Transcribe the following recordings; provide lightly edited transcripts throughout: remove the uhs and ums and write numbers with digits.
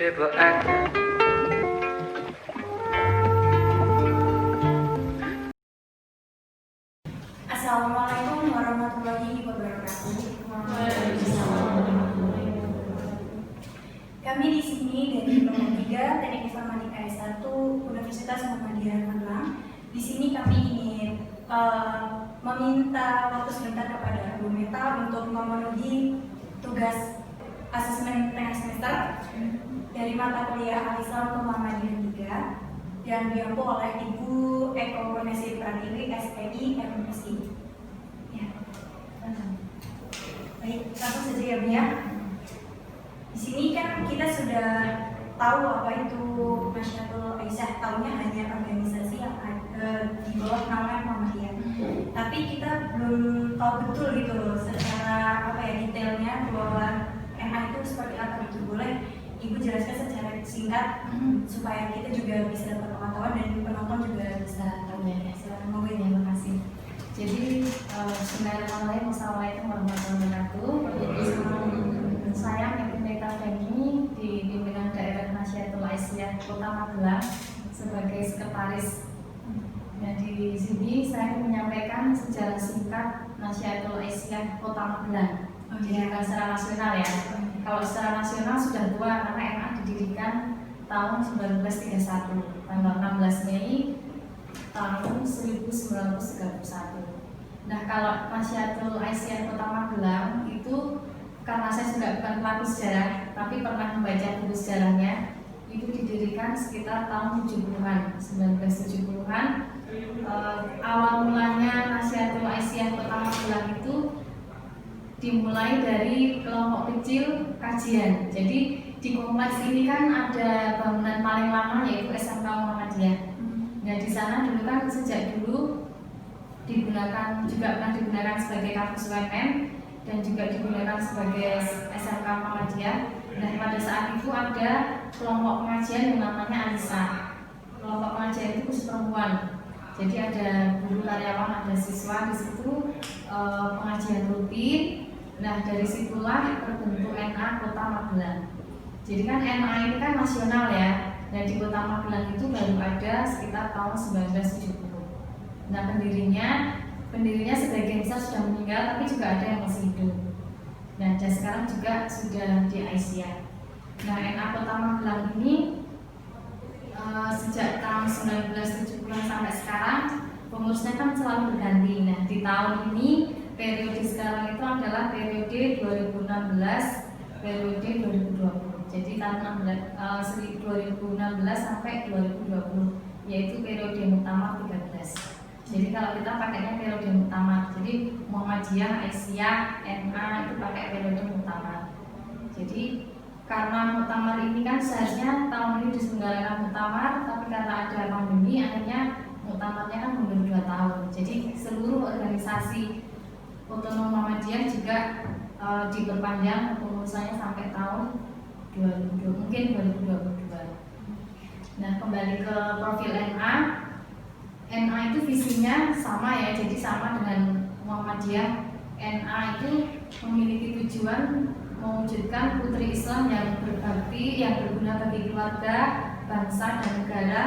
people act. Assalamualaikum warahmatullahi wabarakatuh. Kami di sini dari kelompok 3 Teknik Informatika S1 Universitas Muhammadiyah Magelang. Di sini kami ingin meminta waktu sebentar kepada Bu Meta untuk memenuhi tugas asesmen tengah semester dari mata kuliah Al-Islam Muhammadiyah 3 yang diampu oleh Ibu Eko Konesi Pratiwi SPI MSI. Ya. Baik, langsung saja ya Bu ya. Di sini kan kita sudah tahu apa itu Nahdlatul Aisyah, tahunya hanya organisasi yang ada di bawah naungan Muhammadiyah. Tapi kita belum tahu betul gitu loh secara detailnya bahwa MA itu seperti apa gitu. Boleh Ibu jelaskan secara singkat supaya kita juga bisa dapat pengetahuan dan penonton juga bisa tahu ya. Silakan monggo ya. Terima kasih. Jadi Bismillahirrahmanirrahim. Assalamualaikum warahmatullahi wabarakatuh. Saya Mepin Meta Feni di pimpinan daerah Nahdlatul Aisyah Kota Magelang sebagai sekretaris. Nah, di sini saya menyampaikan sejarah singkat Nahdlatul Aisyah Kota Magelang. Jadi bukan secara nasional ya. Kalau secara nasional sudah tua karena MA didirikan tahun 1931, tanggal 16 Mei tahun 1931. Nah, kalau Nahdlatul Aisyah Kota Magelang itu karena saya juga bukan pelaku sejarah, tapi pernah membaca buku sejarahnya, itu didirikan sekitar tahun 70-an, 1970-an. Awal mulanya Nahdlatul Aisyah Kota Magelang itu dimulai dari kelompok kecil kajian. Jadi di kompleks ini kan ada bangunan paling lama yaitu SMK Muhammadiyah. Nah, di sana dulu kan sejak dulu pernah digunakan sebagai kampus UMM dan juga digunakan sebagai SMK Muhammadiyah. Nah, pada saat itu ada kelompok pengajian yang namanya Alisa. Kelompok pengajian itu khusus perempuan. Jadi ada guru karyawan, ada siswa di situ, pengajian rutin. Nah, dari situlah terbentuk NA Kota Magelang. Jadi kan NA ini kan nasional ya. Nah, di Kota Magelang itu baru ada sekitar tahun 1970. Nah, pendirinya sebagian besar sudah meninggal, tapi juga ada yang masih hidup. Nah, dan sekarang juga sudah di Aisyah. Nah, NA Kota Magelang ini sejak tahun 1970 sampai sekarang pengurusnya kan selalu berganti. Nah, di tahun ini periode sekarang itu adalah periode 2016, periode 2020. Jadi tahun 2016 sampai 2020, yaitu periode Muktamar 13. Jadi kalau kita pakainya periode Muktamar, jadi Muhammadiyah, Aisyah, NA itu pakai periode Muktamar. Jadi karena Muktamar ini kan seharusnya tahun ini diselenggarakan Muktamar, tapi karena ada pandemi akhirnya Muktamarnya kan mundur 2 tahun. Jadi seluruh organisasi Otonom Muhammadiyah juga diperpanjang kepengurusannya sampai tahun 2022. Nah, kembali ke profil NA. NA itu visinya sama ya, jadi sama dengan Muhammadiyah. NA itu memiliki tujuan mewujudkan putri Islam yang berbakti, yang berguna bagi keluarga, bangsa, dan negara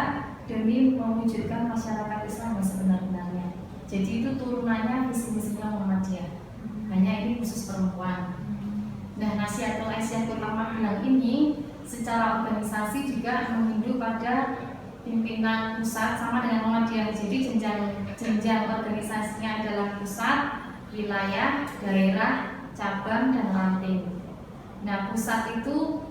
demi mewujudkan masyarakat Islam yang sebenar-benarnya. Jadi itu turunannya visi-misinya Muhammadiyah. Hanya ini khusus perempuan. Nah, Nahdlatul Aisyah Kota Magelang ini secara organisasi juga menunjuk pada pimpinan pusat sama dengan Muhammadiyah. Jadi jenjang organisasinya adalah pusat, wilayah, daerah, cabang, dan ranting. Nah, pusat itu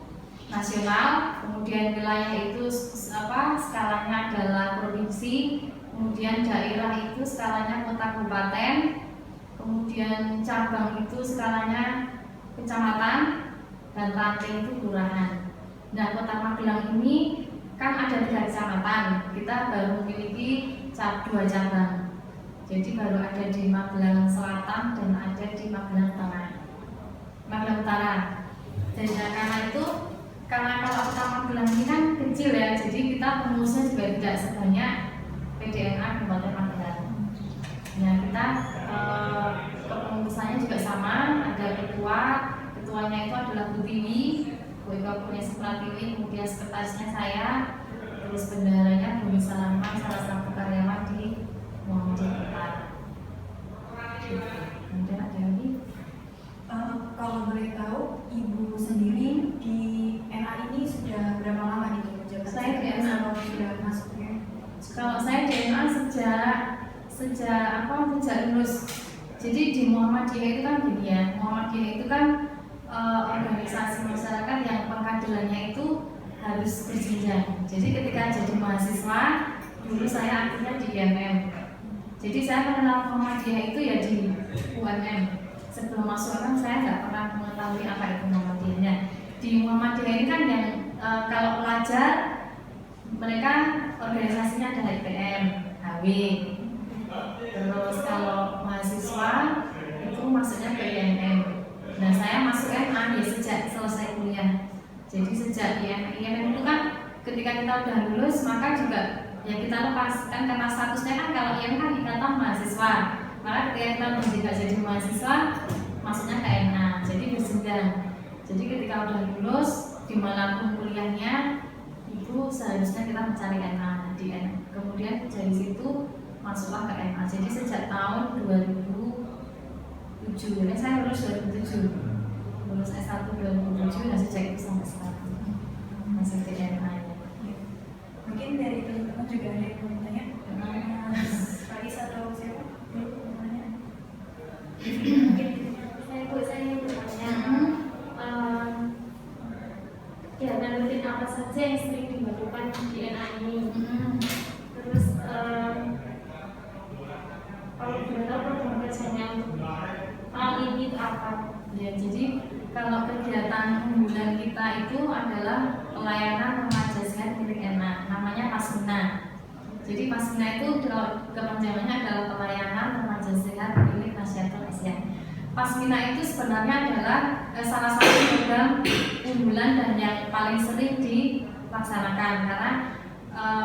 nasional, kemudian wilayah itu skalanya adalah provinsi, kemudian daerah itu skalanya kota kabupaten, kemudian cabang itu skalanya kecamatan, dan ranting itu kelurahan. Nah, Kota Magelang ini kan ada 3 kecamatan, kita baru memiliki 2 cabang. Jadi baru ada di Magelang Selatan dan ada di Magelang Utara. Dan karena itu, karena kalau Kota Magelang ini kan kecil ya, jadi kita pengurusnya juga tidak sebanyak PDNA Kabupaten Magelang. Nah, kita kepengurusannya juga sama, ada ketuanya itu adalah Bu Tiwi, Bu Eko Kurniasih Pratiwi, kemudian sekretarisnya saya, terus bendaharanya Bu Nisa Lampang, salah satu karyawan di Muhammadiyah. Kemudian ada lagi. Kalau boleh tahu, Ibu sendiri di NA ini sudah berapa lama nih menjabat? Saya di NA sudah masuknya. Kalau saya di NA sejak lulus. Jadi di Muhammadiyah itu kan gini ya, Muhammadiyah itu kan organisasi masyarakat yang pengkaderannya itu harus berjenjang. Jadi ketika jadi mahasiswa, dulu saya aktifnya di IMM. Jadi saya mengenal Muhammadiyah itu ya di UMM. Sebelum masuk UMM saya nggak pernah mengetahui apa itu Muhammadiyahnya. Di Muhammadiyah ini kan yang kalau pelajar mereka organisasinya ada IPM, HW. Terus kalau mahasiswa itu masuknya ke IMM. Nah saya masuk MA ya sejak selesai kuliah. Jadi sejak IMM itu kan ketika kita udah lulus maka juga ya kita lepas kan karena statusnya kan kalau IMM kan ikatan mahasiswa. Maka ketika kita juga jadi mahasiswa masuknya ke MA. Jadi berjenjang. Jadi ketika udah lulus dimanapun kuliahnya itu seharusnya kita mencari MA di MA. Kemudian dari situ masuklah ke MA. Jadi sejak tahun 2007, jadi saya lulus 2007, lulus S1 2007 dan sejak itu sampai sekarang masih di MA nya. Mungkin dari teman-teman juga ada yang mau tanya. Faris atau siapa? Mungkin Saya ingin bertanya, kegiatan rutin apa saja yang sering dilakukan di NA ini? Terus kalau boleh tahu program kerjanya untuk tahun ini itu apa? Ya, jadi kalau kegiatan unggulan kita itu adalah pelayanan remaja sehat milik NA, namanya Pasmina. Jadi Pasmina itu kepanjangannya adalah pelayanan remaja sehat milik Nasyatul Islam. Pasmina itu sebenarnya adalah salah satu program unggulan dan yang paling sering dilaksanakan karena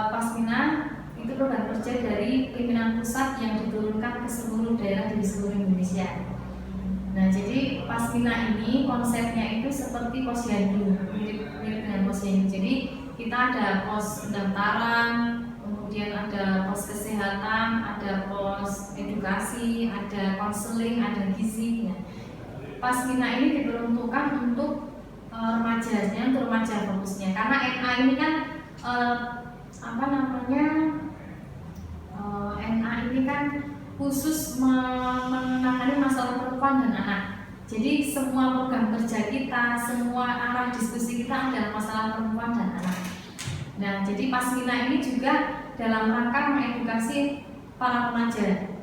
Pasmina itu program kerja dari pimpinan pusat yang diturunkan ke seluruh daerah di seluruh Indonesia. Nah, jadi Pasmina ini konsepnya itu seperti posyandu, mirip dengan posyandu. Jadi kita ada pos pendaftaran, kemudian ada pos kesehatan, ada pos edukasi, ada konseling, ada gizi. Nah, Pasmina ini diperuntukkan untuk remajanya, untuk remaja fokusnya. Karena NA ini kan NA ini kan khusus menangani masalah perempuan dan anak. Jadi semua program kerja kita, semua arah diskusi kita adalah masalah perempuan dan anak. Nah, jadi Pasmina ini juga dalam rangka mengedukasi para remaja.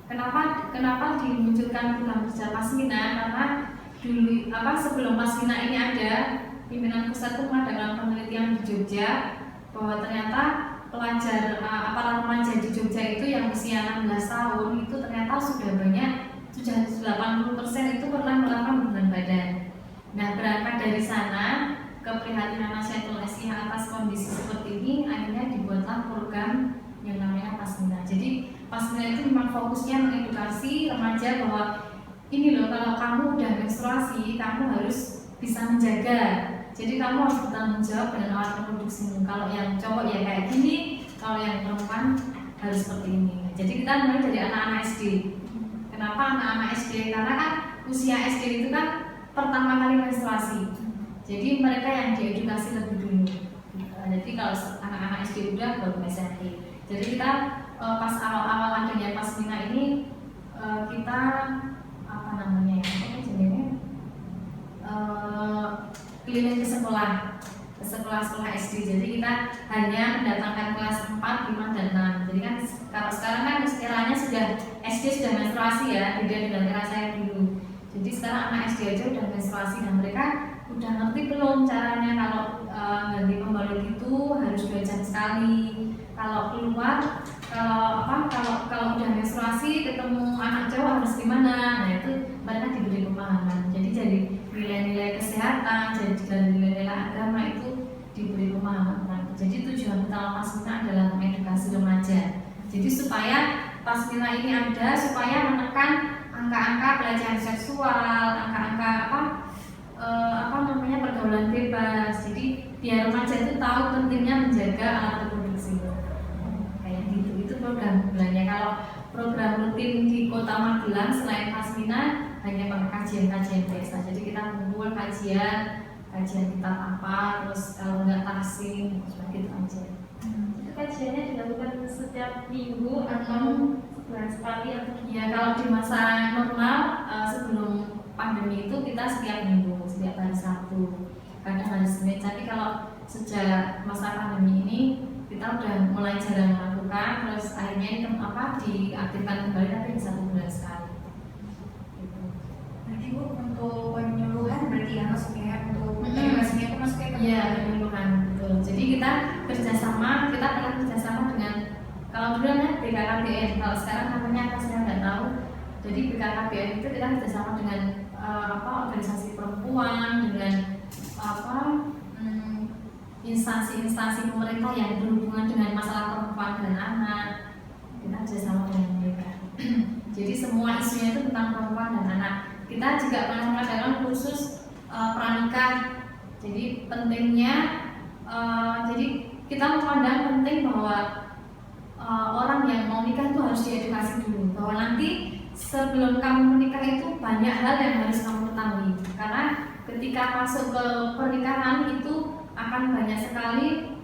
Kenapa dimunculkan program kerja Pasmina? Karena dulu sebelum Pasmina ini ada, pimpinan pusat itu mengadakan penelitian di Jogja bahwa ternyata pelajar para remaja di Jogja itu yang usia 16 tahun itu ternyata sudah 80% itu pernah melakukan hubungan badan. Nah, berangkat dari sana keprihatinan Nasyatul Islam atas kondisi seperti ini akhirnya dibuatlah program yang namanya Pasmina. Jadi Pasmina itu memang fokusnya mengedukasi remaja bahwa ini loh, kalau kamu udah menstruasi kamu harus bisa menjaga. Jadi kamu harus bertanggung jawab dengan alat reproduksimu. Kalau yang cowok ya kayak gini, kalau yang perempuan harus seperti ini. Jadi kita mulai dari anak-anak SD. Kenapa anak-anak SD? Karena kan usia SD itu kan pertama kali menstruasi. Jadi mereka yang diedukasi lebih dulu. Jadi kalau anak-anak SD udah baru SMP. Jadi kita pas awal-awal adanya Pasmina ini kita keliling ke sekolah SD. Jadi kita hanya mendatangkan kelas 4, 5, dan 6. Jadi kan kalau sekarang kan istilahnya sudah SD sudah menstruasi ya, beda dengan era saya dulu. Jadi sekarang anak SD aja udah menstruasi dan mereka udah ngerti belum caranya kalau ganti pembalut itu harus 2 jam sekali. Kalau keluar kalau udah menstruasi ketemu anak cowok harus gimana? Nah, itu mereka diberi pemahaman. Jadi dari nilai-nilai kesehatan, dari nilai-nilai agama itu diberi pemahaman. Jadi tujuan utama Pasmina adalah mengedukasi remaja. Jadi supaya Pasmina ini ada supaya menekan angka-angka pelecehan seksual, angka-angka pergaulan bebas. Jadi biar remaja itu tahu pentingnya menjaga alat reproduksi. Kayak gitu. Itu program bulannya. Kalau program rutin di Kota Magelang selain Pasmina hanya kajian-kajian biasa. Jadi kita kumpul kajian kitab apa, terus kalau nggak tasing, cuma gitu aja. Itu kajiannya dilakukan setiap minggu atau sebulan sekali atau Ya kalau di masa normal sebelum pandemi itu kita setiap minggu, setiap hari Sabtu, kadang hari Senin. Tapi kalau sejak masa pandemi ini kita udah mulai jarang melakukan, terus akhirnya ini diaktifkan kembali tapi di 1 bulan sekali. Gitu. Berarti Bu untuk penyuluhan berarti ya maksudnya untuk edukasinya itu maksudnya ke Iya, penyuluhan betul. Jadi kita pernah kerjasama dengan kalau dulu namanya BKKBN, kalau sekarang namanya apa saya nggak tahu. Jadi BKKBN itu kita kerjasama dengan organisasi perempuan, dengan instansi-instansi pemerintah yang berhubungan dengan masalah perempuan dan anak. Kita kerjasama dengan mereka. Jadi semua isunya itu tentang perempuan dan anak. Kita juga pernah mengadakan kursus pranikah. Jadi pentingnya, jadi kita memandang penting bahwa orang yang mau nikah itu harus diedukasi dulu. Bahwa nanti sebelum kamu menikah itu banyak hal yang harus kamu ketahui. Karena ketika masuk ke pernikahan itu akan banyak sekali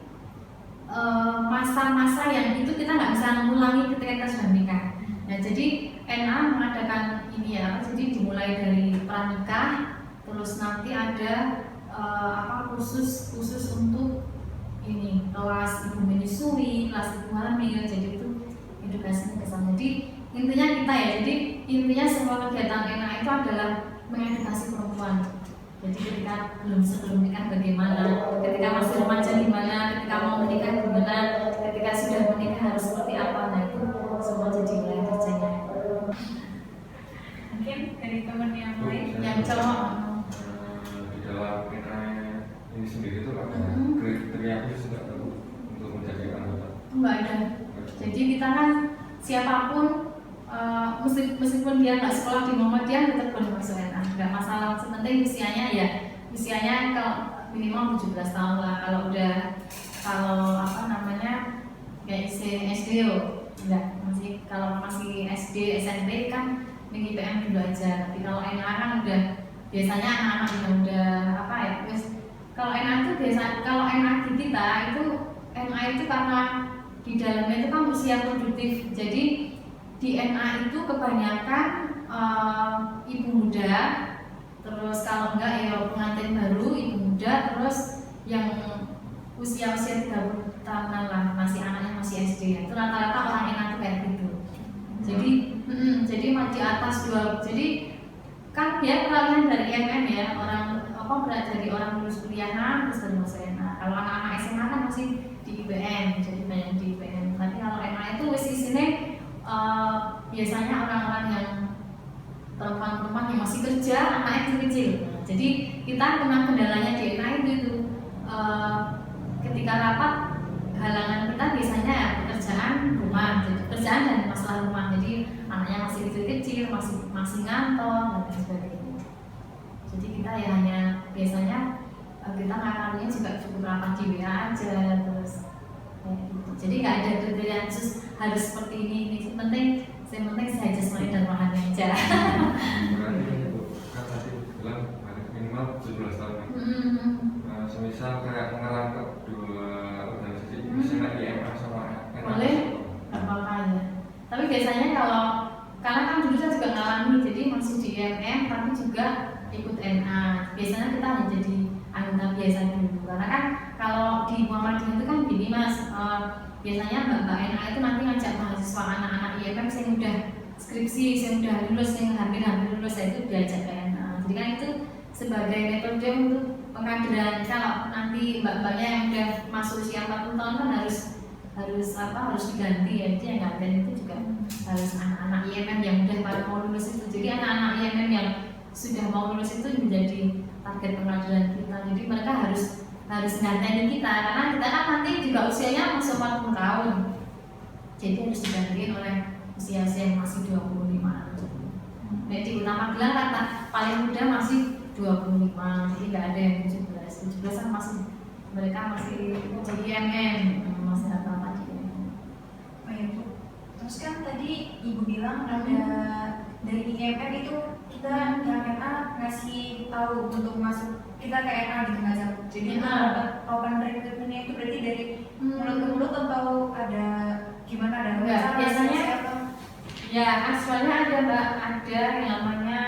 masa-masa yang itu kita nggak bisa mengulangi ketika kita sudah menikah. Nah, jadi NA mengadakan ini ya, jadi dimulai dari pranikah, terus nanti ada khusus untuk ini kelas ibu menyusui, kelas ibu hamil, jadi itu edukasinya ke sana. Jadi intinya kita ya, jadi intinya semua kegiatan NA itu adalah mengedukasi perempuan. Jadi ketika sebelum nikah bagaimana, ketika masih remaja gimana, ketika mau menikah gimana, ketika sudah menikah harus seperti apa, nah itu semua jadi wilayah kerjanya. mungkin dari teman yang lain Yang cowok di dalam kita ini sendiri itu ada kriteria khusus nggak untuk menjadi anggota? nggak ada. Jadi kita kan siapapun meskipun dia nggak sekolah di Muhammadiyah tetap boleh masuk NA, nggak masalah. Sepenting usianya kalau minimal 17 tahun lah. Kalau kayak SD enggak, kalau masih SD SMP kan IPM dulu aja. Tapi kalau NA kan udah biasanya anak-anak yang udah kalau NA itu kalau NA di kita itu NA itu karena di dalamnya itu kan usia produktif. Jadi di NA itu kebanyakan ibu muda, terus kalau enggak ya pengantin baru, ibu muda, terus yang usia 30 tahunan lah, anaknya masih SD. Itu rata-rata orang NA itu kayak gitu. Jadi di atas 2. Jadi kan dia peralihan dari IMM ya, dari orang lulus kuliahan terus baru masuk NA. Kalau anak-anak SMA kan masih di IPN, jadi banyak di IPN. Tapi kalau NA itu wis isine biasanya orang-orang yang perempuan-perempuan yang masih kerja, anaknya kecil. Jadi kita kena kendalanya di NA itu ketika rapat halangan kita biasanya ya pekerjaan rumah, jadi pekerjaan dan masalah rumah. Jadi anaknya masih kecil-kecil, masih ngantong dan lain sebagainya. Jadi kita ya hanya biasanya kita ngakalinya juga cukup rapat di WA aja terus kayak gitu. Jadi nggak ada kriteria khusus harus seperti ini. Yang penting saya jasmani dan rohani aja. Berarti kan tadi bilang minimal 17 tahun. Semisal kayak mengarah ke dua organisasi, misalnya IMA sama NA. Boleh, nggak apa-apa ya. Tapi biasanya karena kan dulu saya juga ngalami, jadi masih di IMM tapi juga ikut NA. Biasanya kita hanya jadi anggota biasa dulu. Karena kan kalau di Muhammadiyah itu kan gini mas, biasanya mbak NA itu nanti ngajak mahasiswa anak-anak IMM yang udah skripsi, yang udah lulus, yang hampir lulus, itu diajak ke NA. Jadi kan itu sebagai metode untuk pengkaderan. Kalau nanti mbak-mbaknya yang udah masuk usia 40 tahun kan harus diganti ya. Jadi yang gantian itu juga harus anak-anak IMM yang udah mau lulus itu. Jadi anak-anak IMM yang sudah mau lulus itu menjadi target pengkaderan kita. Jadi mereka harus gantian kita karena kita kan nanti juga usianya masuk 40 tahun. Jadi harus digantiin oleh usia yang masih 25 tahun. Jadi di Kota Magelang paling muda masih 25, jadi nggak ada yang 17 kan mereka masih jadi IMM, masih apa di IMM. Oh ya Bu, terus kan tadi Ibu bilang ada dari IMM itu kita yang NA ngasih tahu untuk masuk kita ke NA gitu nggak Zam? Jadi open recruitment-nya itu berarti dari mulut ke mulut atau ada gimana, ada Enggak, biasanya apa? ya asalnya ada Mbak, ada yang namanya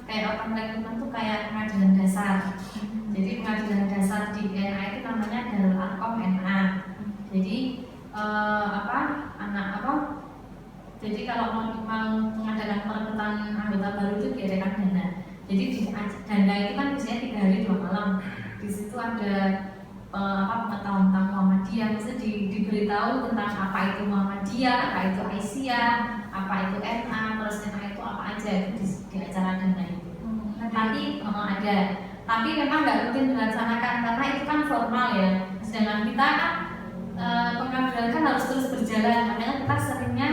kayak open recruitment tuh kayak pengadilan dasar. Jadi pengadilan dasar di NA itu namanya Darul Arqam NA. Jadi jadi kalau mau mengadakan perekrutan anggota baru itu diadakan dana. Jadi dana itu kan biasanya 3 hari 2 malam. Di situ ada pengetahuan tentang Muhammadiyah, mesti diberitahu tentang apa itu Muhammadiyah, apa itu Aisyah, apa itu NA, terus NA itu apa aja di acara dana itu. Tapi memang nggak rutin dilaksanakan karena itu kan formal ya. Sedangkan kita kan pengkaderan kan harus terus berjalan, makanya kita seringnya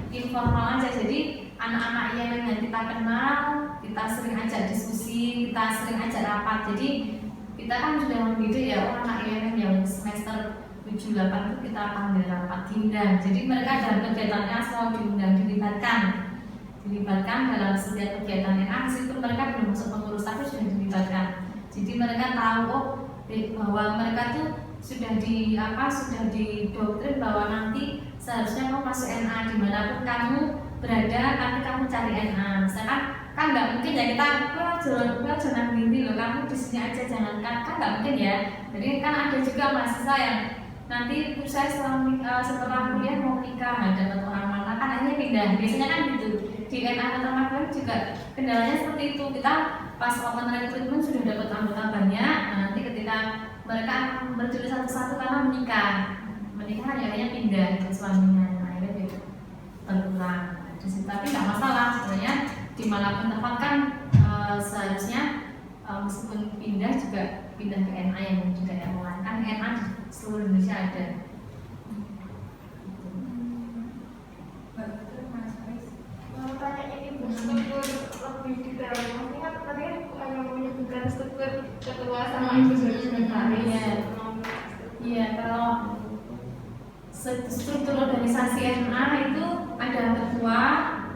informal aja. Jadi anak-anak yang kita kenal, kita sering ajak diskusi, kita sering ajak rapat. Jadi kita kan sudah mendidik ya anak yang semester 7-8 itu kita panggil rapat, diundang. Jadi mereka dalam kegiatannya selalu diundang, dilibatkan dalam setiap kegiatan NA. Itu mereka belum masuk pengurus tapi sudah dilibatkan. Jadi mereka tahu bahwa mereka tuh sudah didoktrin bahwa nanti seharusnya kamu masuk NA dimanapun kamu berada, nanti kamu cari NA. Misalkan kan nggak mungkin ya kita jangan gini loh, kamu di sini aja jangan kan nggak mungkin ya. Jadi kan ada juga mahasiswa yang nanti saya setelah kuliah mau nikah ada orang mana kan akhirnya pindah. Biasanya kan gitu di NA atau magang juga kendalanya seperti itu. Kita pas open recruitment sudah dapat anggota banyak, nanti ketika mereka akan berjodoh satu-satu karena menikah akhirnya pindah ke suaminya, akhirnya gitu berkurang. Tapi nggak masalah sebenarnya, dimanapun tempat kan seharusnya meskipun pindah juga pindah ke NA yang juga yang lain kan NA di seluruh Indonesia ada. Mau tanya ini struktur lebih detail, maksudnya kan tadi kan hanya menyebutkan struktur ketua sama ibu sekretaris. Iya, kalau struktur organisasi NA itu ada ketua,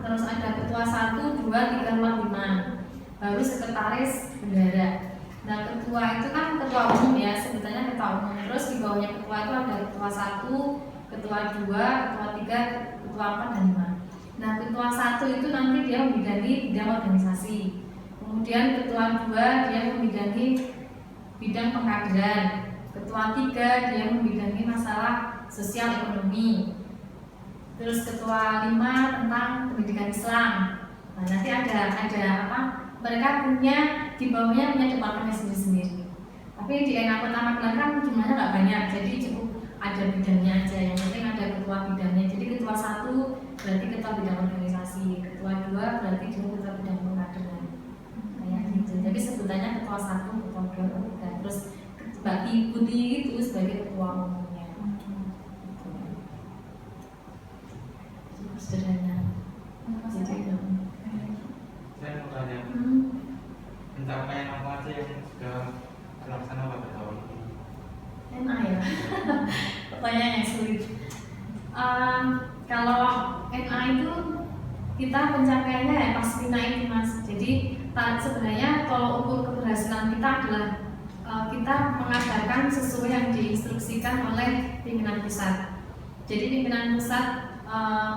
terus ada ketua 1, 2, 3, 4, 5, baru sekretaris bendara. Nah ketua itu kan ketua umum ya, sebutannya ketua umum. Terus di bawahnya ketua itu ada ketua 1, ketua 2, ketua 3, ketua 4 dan 5. Nah ketua 1 itu nanti dia membidangi bidang organisasi. Kemudian ketua 2 dia membidangi bidang pengkaderan. Ketua 3 dia membidangi masalah sosial ekonomi. Terus ketua 5 tentang pendidikan Islam. Nah nanti ada mereka punya di bawahnya punya departemen sendiri-sendiri. Tapi di NA Kota Magelang kan jumlahnya nggak banyak, jadi cukup ada bidangnya aja. Yang penting ada ketua bidangnya. Jadi ketua 1 berarti ketua bidang organisasi, ketua 2 berarti dia ketua bidang pengkaderan. Kayak gitu. Jadi sebutannya ketua 1, ketua 2, ketua 3. Terus Mbak Putih itu sebagai ketua umumnya. Sederhana. Jadi saya mau tanya, pencapaian apa aja yang sudah terlaksana pada tahun ini? NA ya, pertanyaan yang sulit. Kalau NA itu kita pencapaiannya ya pas FINA itu mas. Jadi sebenarnya kalau ukur keberhasilan kita adalah kita mengadakan sesuai yang diinstruksikan oleh pimpinan pusat. Jadi pimpinan pusat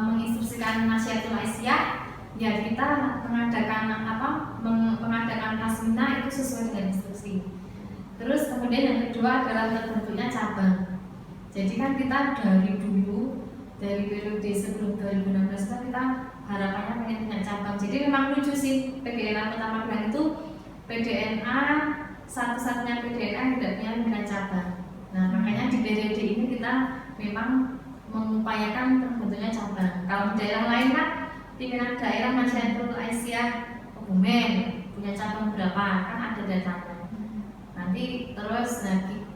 menginstruksikan Nasyatul Aisyah, ya kita mengadakan Tasmina itu sesuai dengan instruksi. Terus kemudian yang kedua adalah terbentuknya cabang. Jadi kan kita dari dulu, dari periode sebelum 2016 kan kita harapannya pengen punya cabang. Jadi memang lucu sih, PDNA Kota Magelang itu PDNA satu-satunya PDNA yang tidak punya pimpinan cabang. Nah makanya di periode ini kita memang mengupayakan terbentuknya cabang. Kalau di daerah lain kan pimpinan daerah Nasyatul Aisyah Kebumen punya cabang berapa kan ada datanya. Nanti terus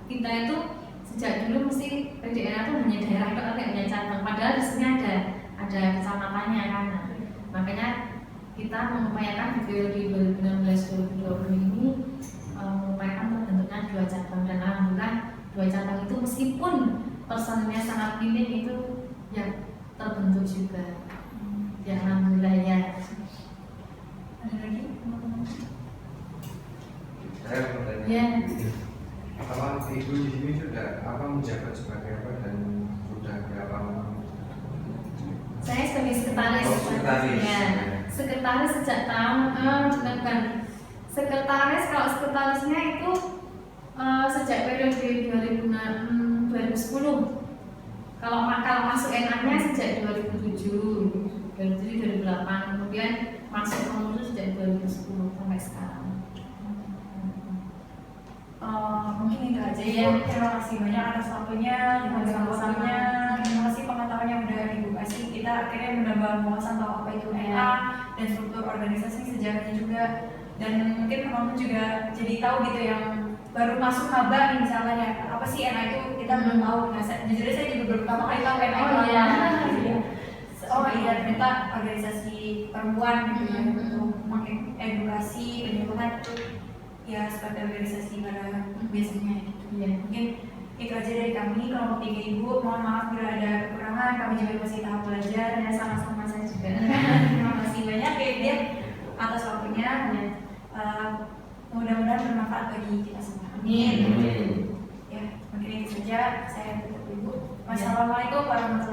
kita itu sejak dulu mesti PDNA itu hanya daerah itu punya cabang. Padahal di sini ada kecamatannya kan. Makanya kita mengupayakan di periode 2016-2020 ini mengupayakan terbentuknya 2 cabang, dan alhamdulillah 2 cabang itu meskipun personilnya sangat minim itu ya terbentuk juga. Ya alhamdulillah ya. Ada lagi teman-teman? Saya mau tanya. Ya. Apa ibu di sini sudah menjabat sebagai apa dan sudah berapa lama? Saya sebagai sekretaris. Oh, sekretaris. Ya. Sekretaris sejak tahun bukan. Sekretaris, kalau sekretarisnya itu sejak periode 2010. Kalau masuk NA-nya sejak 2007, 2008, kemudian masuk pengurus sejak 2010 sampai sekarang. Mungkin itu aja Iya. ya. Terima kasih banyak atas waktunya, Sama-sama. terima kasih pengetahuan yang udah Ibu kasih. Kita akhirnya menambah wawasan tahu apa itu NA dan struktur organisasi, sejarahnya juga. Dan mungkin teman-teman juga jadi tahu gitu yang baru masuk maba nih misalnya ya, apa sih NA itu kita belum tahu. Nah, jujur saya juga baru pertama kali tahu NA itu Oh, iya. apa. Oh iya, ternyata organisasi perempuan gitu ya, untuk mengedukasi penyuluhan itu ya seperti organisasi pada biasanya gitu. Iya. Mungkin itu aja dari kami, kelompok 3 Ibu. Mohon maaf bila ada kekurangan, kami juga masih tahap belajar. Ya sama-sama saya juga. Terima kasih banyak ya dia atas waktunya. Mudah-mudahan bermanfaat bagi kita semua. Amin. Ya, mungkin itu saja. Saya tutup Ibu. Wassalamualaikum warahmatullahi wabarakatuh.